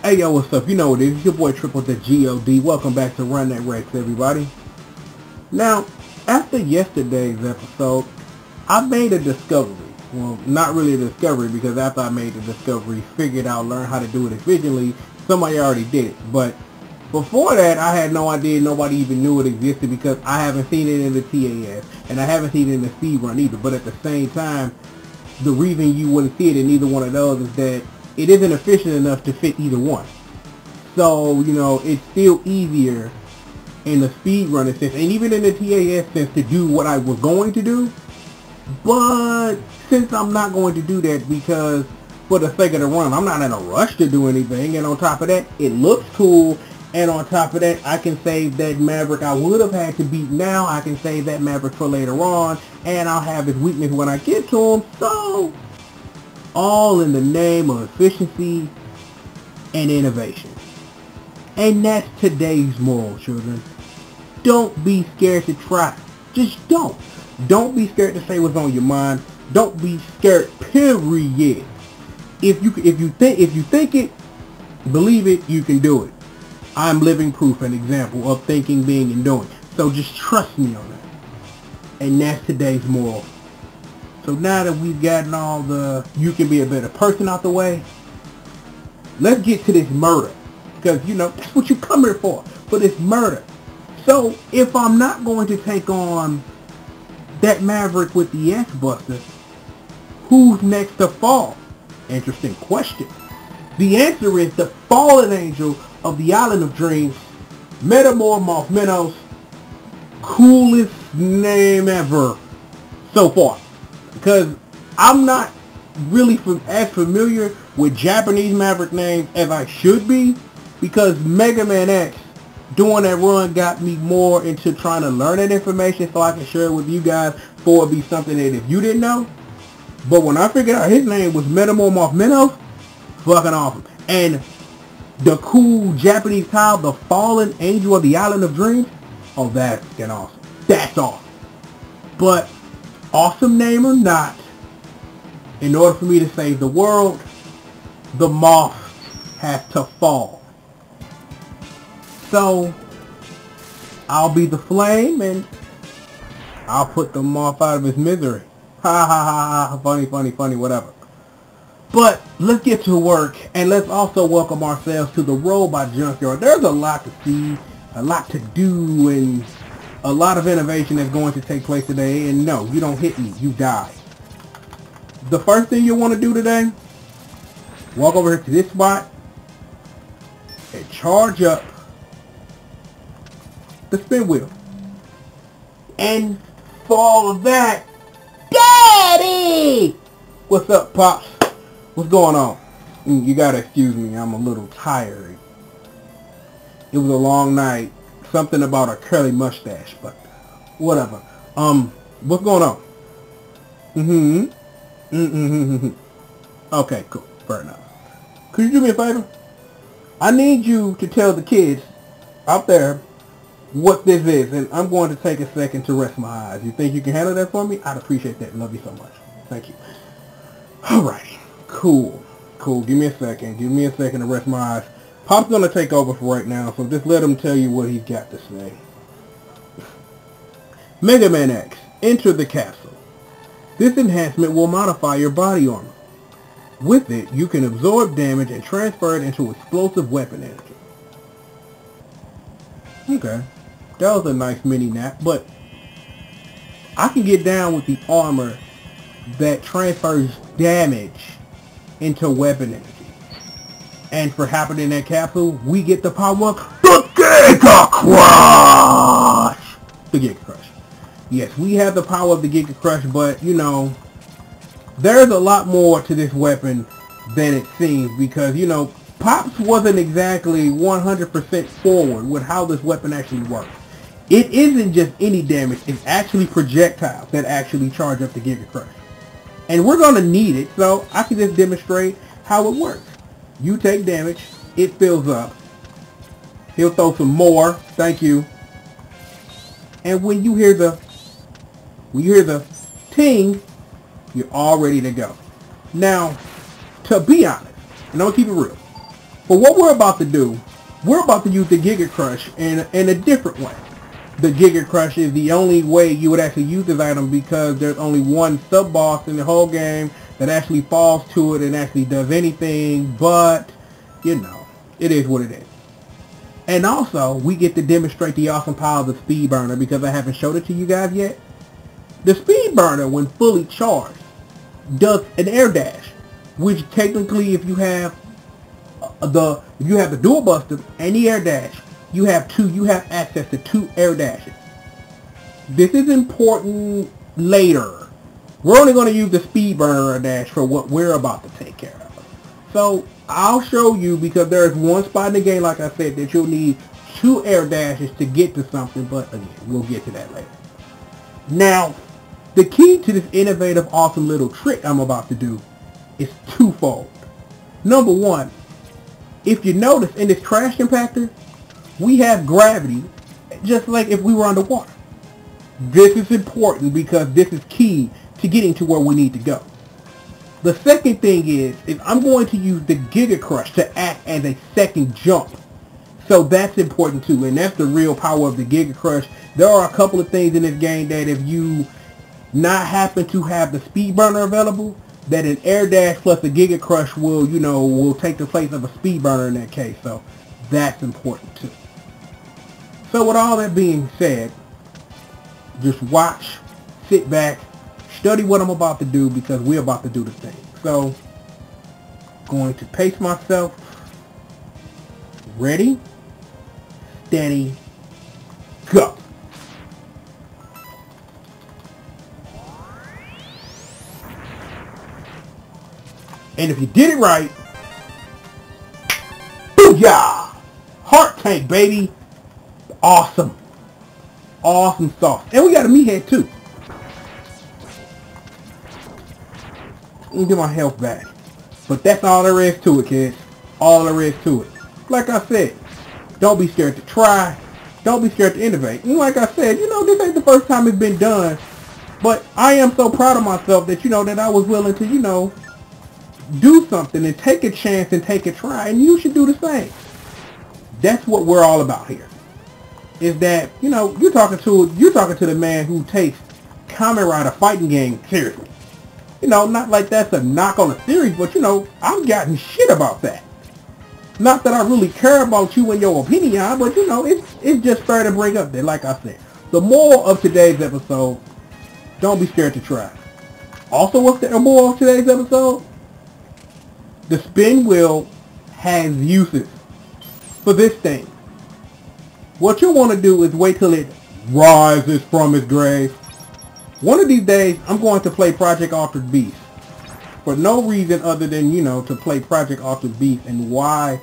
Hey yo, what's up? You know what it is. It's your boy Triple the G.O.D. Welcome back to Run That ReXXX, everybody. Now, after yesterday's episode, I made a discovery. Well, not really a discovery, because after I made the discovery, figured out, learned how to do it efficiently, somebody already did it. But before that, I had no idea, nobody even knew it existed, because I haven't seen it in the TAS, and I haven't seen it in the speed run either. But at the same time, the reason you wouldn't see it in either one of those is that it isn't efficient enough to fit either one. So, you know, it's still easier in the speedrunner sense, and even in the TAS sense, to do what I was going to do. But since I'm not going to do that, because for the sake of the run, I'm not in a rush to do anything, and on top of that, it looks cool, and on top of that, I can save that Maverick I would have had to beat now. I can save that Maverick for later on, and I'll have his weakness when I get to him. So, all in the name of efficiency and innovation. And that's today's moral, children. Don't be scared to try. Just don't. Don't be scared to say what's on your mind. Don't be scared, period. If you think it, believe it, you can do it. I'm living proof and example of thinking, being, and doing. So just trust me on that. And that's today's moral. So now that we've gotten all the you can be a better person out the way, let's get to this murder. Because, you know, that's what you come here for this murder. So, if I'm not going to take on that Maverick with the S-Buster, who's next to fall? Interesting question. The answer is the fallen angel of the Island of Dreams, Metamorph Minnows, coolest name ever so far. Because I'm not really as familiar with Japanese Maverick names as I should be, because Mega Man X doing that run got me more into trying to learn that information so I can share it with you guys, for it be something that if you didn't know. But when I figured out his name was Metamorph Minnows, fucking awesome. And the cool Japanese title, the fallen angel of the Island of Dreams, oh, that's fucking awesome. That's awesome. But awesome name or not, in order for me to save the world, the moth has to fall. So, I'll be the flame, and I'll put the moth out of his misery. Ha ha ha ha, funny, funny, funny, whatever. But, let's get to work, and let's also welcome ourselves to the Robot Junkyard. There's a lot to see, a lot to do, and a lot of innovation that's going to take place today. And no, you don't hit me, you die. The first thing you'll want to do today, walk over here to this spot and charge up the spin wheel. And for all of that, Daddy! What's up, Pops? What's going on? You gotta excuse me, I'm a little tired. It was a long night. Something about a curly mustache, but whatever. What's going on? Okay, cool. Fair enough. Could you do me a favor? I need you to tell the kids out there what this is, and I'm going to take a second to rest my eyes. You think you can handle that for me? I'd appreciate that. Love you so much. Thank you. Alright. Cool. Cool. Give me a second. Give me a second to rest my eyes. Pop's going to take over for right now, so just let him tell you what he's got to say. Mega Man X. Enter the capsule. This enhancement will modify your body armor. With it, you can absorb damage and transfer it into explosive weapon energy. Okay. That was a nice mini nap, but I can get down with the armor that transfers damage into weapon energy. And for happening in that capsule, we get the power of the Giga Crush! The Giga Crush. Yes, we have the power of the Giga Crush, but, you know, there's a lot more to this weapon than it seems, because, you know, Pops wasn't exactly 100% forward with how this weapon actually works. It isn't just any damage, it's actually projectiles that actually charge up the Giga Crush. And we're going to need it, so I can just demonstrate how it works. You take damage, it fills up. He'll throw some more, thank you. And when you hear the ting, you're all ready to go. Now, to be honest, and I'm gonna keep it real, But what we're about to do, we're about to use the Giga Crush in a different way. The Giga Crush is the only way you would actually use this item because there's only one sub-boss in the whole game that actually falls to it and actually does anything, but, you know, it is what it is. And also, we get to demonstrate the awesome power of the Speed Burner because I haven't showed it to you guys yet. The Speed Burner, when fully charged, does an air dash, which technically if you have the dual buster and the air dash, you have access to 2 air dashes. This is important later. We're only going to use the Speed Burner air dash for what we're about to take care of. So I'll show you because there is one spot in the game, like I said, that you'll need 2 air dashes to get to something, but again, we'll get to that later. Now, the key to this innovative, awesome little trick I'm about to do is twofold. Number one, if you notice in this trash compactor, we have gravity, just like if we were underwater. This is important because this is key to getting to where we need to go. The second thing is I'm going to use the Giga Crush to act as a second jump. So that's important too, and that's the real power of the Giga Crush. There are a couple of things in this game that if you not happen to have the Speed Burner available, that an air dash plus a Giga Crush will take the place of a Speed Burner in that case. So that's important too. So with all that being said, just watch, sit back, study what I'm about to do because we're about to do the thing. So, going to pace myself. Ready, steady, go. And if you did it right, booyah! Heart tank, baby. Awesome. Awesome sauce. And we got a meathead too. Let me get my health back. But that's all there is to it, kids. All there is to it. Like I said, don't be scared to try. Don't be scared to innovate. And like I said, this ain't the first time it's been done. But I am so proud of myself that, that I was willing to, do something and take a chance and take a try. And you should do the same. That's what we're all about here. Is that, you're talking to the man who takes Kamen Rider fighting game seriously. Not like that's a knock on the series, but I'm getting shit about that. Not that I really care about you and your opinion, but it's just fair to bring up that, like I said. The moral of today's episode, don't be scared to try. Also, what's the moral of today's episode? The spin wheel has uses for this thing. What you want to do is wait till it rises from its grave. One of these days, I'm going to play Project Altered Beast. For no reason other than, to play Project Altered Beast. And why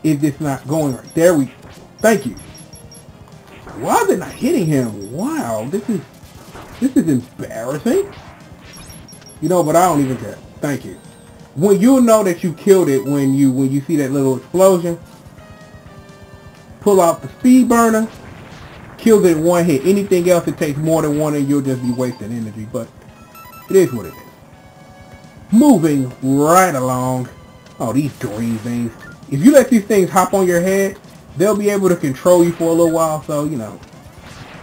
is this not going right? There we go. Thank you. Why is it not hitting him? Wow, this is embarrassing. But I don't even care. Thank you. When you know that you killed it when you see that little explosion, pull out the Speed Burner, kills it in one hit. Anything else, it takes more than one and you'll just be wasting energy. But it is what it is. Moving right along. Oh, these green things. If you let these things hop on your head, they'll be able to control you for a little while. So,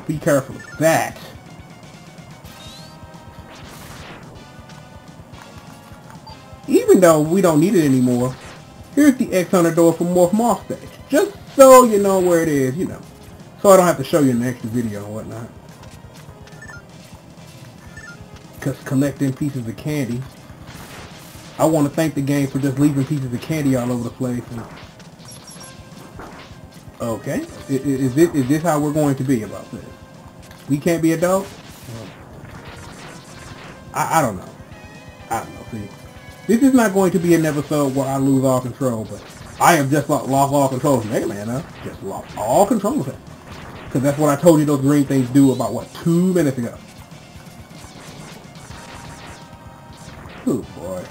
be careful of that. Even though we don't need it anymore, here's the X Hunter door for Morph Moth stage. Just so you know where it is, So I don't have to show you in the extra video and whatnot. Because collecting pieces of candy. I want to thank the game for just leaving pieces of candy all over the place. Okay. Is this how we're going to be about this? We can't be adults? I don't know. I don't know. See, this is not going to be an episode where I lose all control, but I have just lost all control of Mega Man, huh? Just lost all control of it. Because that's what I told you those green things do about, 2 minutes ago. Oh boy.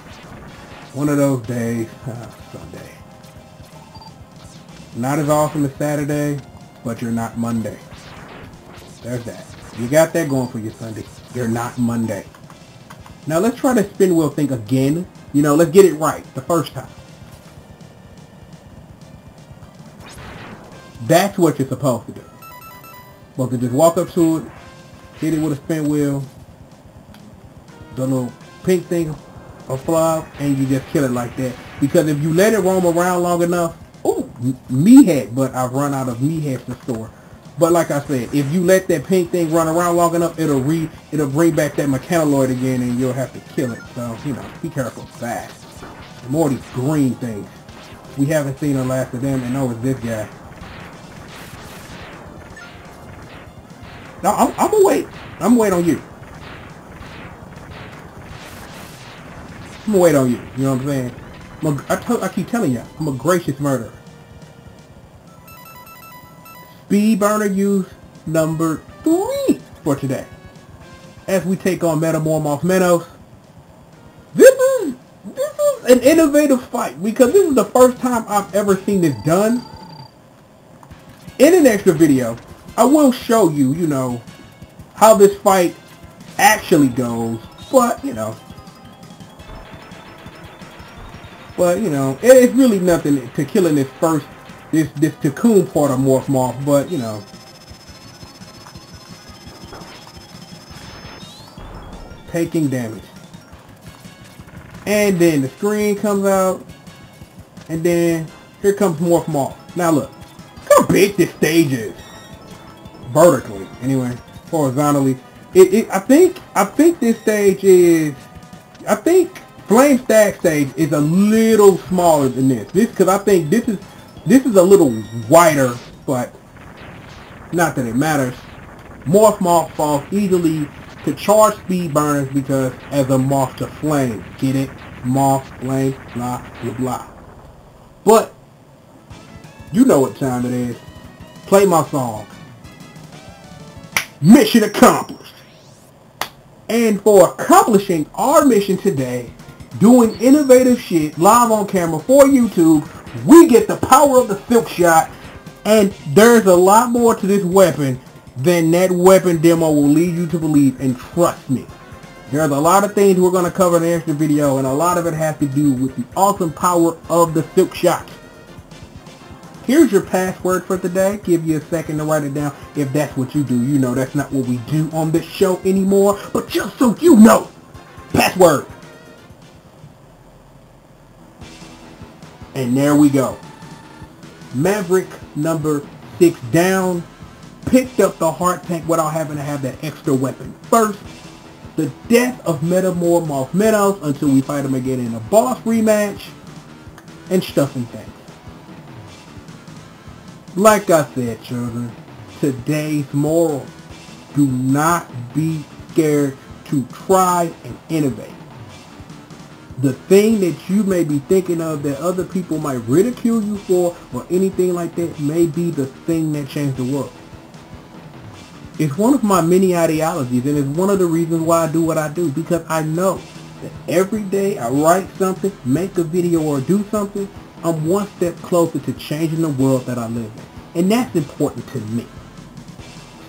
One of those days. Sunday. Not as awesome as Saturday, but you're not Monday. There's that. You got that going for you Sunday. You're not Monday. Now let's try the spin wheel thing again. Let's get it right the first time. That's what you're supposed to do. Supposed to just walk up to it, hit it with a spin wheel, the little pink thing will fly out, and you just kill it like that. Because if you let it roam around long enough, ooh, meathead, but I've run out of meatheads to store. But like I said, if you let that pink thing run around long enough, it'll bring back that mechanoid again, and you'll have to kill it. So, you know, be careful of that. More of these green things. We haven't seen the last of them, and no, it's this guy. No, I'm gonna wait. I'm gonna wait on you. I'm gonna wait on you. You know what I'm saying? I keep telling you, I'm a gracious murderer. Speed burner use number 3 for today. As we take on Metamorph Menos. This is an innovative fight because this is the first time I've ever seen this done. In an extra video, I will show you, you know, how this fight actually goes, but, you know, it's really nothing to killing this cocoon part of Morph, but, you know, taking damage. And then the screen comes out, and then here comes Morph. Now look how big this stage is. Vertically, anyway, horizontally. I think this stage is, I think Flame Stack stage is a little smaller than this. Because I think this is a little wider, but not that it matters. Morph falls easily to charge speed burners because as a moth to flame. Get it? Moth, flame, blah, blah, blah. But you know what time it is. Play my song. Mission accomplished. And for accomplishing our mission today, doing innovative shit live on camera for YouTube, we get the power of the silk shot, and there's a lot more to this weapon than that weapon demo will lead you to believe, and trust me. There's a lot of things we're going to cover in the extra video, and a lot of it has to do with the awesome power of the silk shot. Here's your password for today. Give you a second to write it down if that's what you do. You know that's not what we do on this show anymore, but just so you know, password. And there we go. Maverick number 6 down. Picked up the heart tank without having to have that extra weapon first. The death of Metamorph Menos until we fight him again in a boss rematch. And stuff and things. Like I said, children, today's moral. Do not be scared to try and innovate. The thing that you may be thinking of that other people might ridicule you for or anything like that may be the thing that changed the world. It's one of my many ideologies, and it's one of the reasons why I do what I do, because I know that every day I write something, make a video, or do something, I'm one step closer to changing the world that I live in. And that's important to me.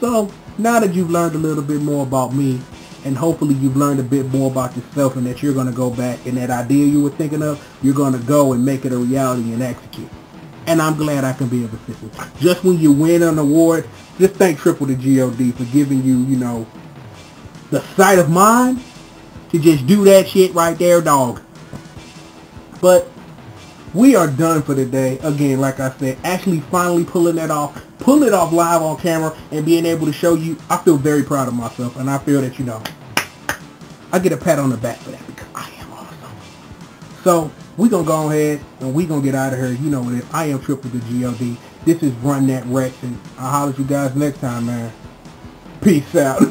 So, now that you've learned a little bit more about me, and hopefully you've learned a bit more about yourself, and that you're going to go back and that idea you were thinking of, you're going to go and make it a reality and execute. And I'm glad I can be of assistance. Just when you win an award, just thank Triple the G.O.D. for giving you, you know, the sight of mind to just do that shit right there, dog. But we are done for today. Again, like I said, actually finally pulling it off live on camera and being able to show you, I feel very proud of myself, and I feel that, you know, I get a pat on the back for that because I am awesome. So, we're going to go ahead and we're going to get out of here. You know what it is. I am Triple the G.O.D. This is Dat ReXXX, and I'll holler at you guys next time, man. Peace out.